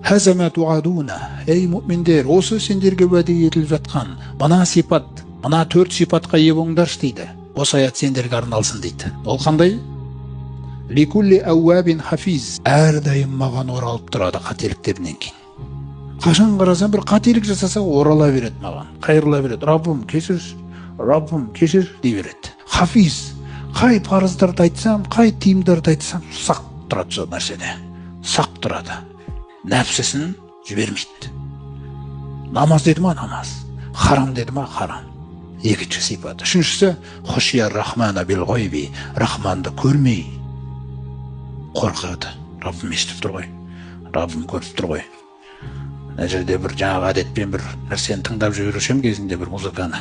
Хаза ма туадуна. Ей мؤминдер, осы сендерге уәде етіліп жатқан мына сипат, мына 4 сипатқа ие болыңдаршы дейді. Осы аят сендерге арналсын дейді. Ол қандай? Ликулли ауабин хафиз. Әрдайым маған оралып тұрады қателіктерінен кейін. Қашан қарасам бір қателік жасаса орала береді маған, қайырыла береді. Раббым кешір дей береді. Хафиз. Қай парыздарды айтсам, қай тиымдарды айтсам сақ тұрады сол нәрседе. Сақ тұрады. Нәпсісін жібермейді. Намаз деді ма намаз, харам деді ма харам. Екінші сипаты. Үшіншісі хушия рахмана бил гойби. Рахманды көрмей қорқады. Раббым естіп тұр ғой, Раббым көріп тұр ғой. Мына жерде бір жаңағы әдетпен бір нәрсені тыңдап жіберушем кезінде бір музыканы.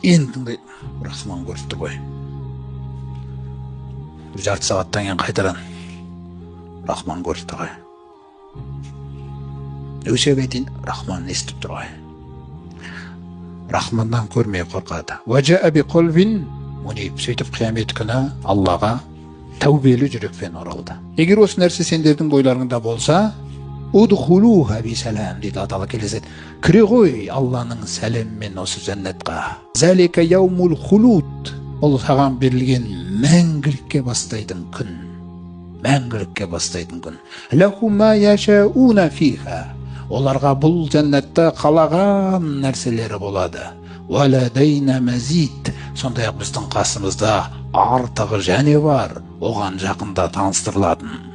Енді тыңдайды, Рахман көріп тұр ғой. Бір жарты сағаттан кейін қайтаран. Рахман көріп тұр ғой. Өшеге дейін Рахман естіп тұр ғой. Рахманнан көрмей қорқады. Ваджа аби қолбин муниб. Сөйтіп қиямет күні Аллаға тәубелі жүрекпен оралды. Егер осы нәрсе сендердің бойларыңда болса, удхулуха би салам дейді Алла келеседі. Кіре ғой Алланың сәлеммен осы жәннатқа. Залика яумул хулут. Ол саған берілген мәңгілікке бастайтын күн. Мәңгілікке бастайтын күн. Лаху ма яшауна фиха. Оларға бұл жәннатта қалаған нәрселері болады. Валадайна мазид. Сондай-ақ біздің қасымызда артығы және бар. Оған жақында таныстырылатын.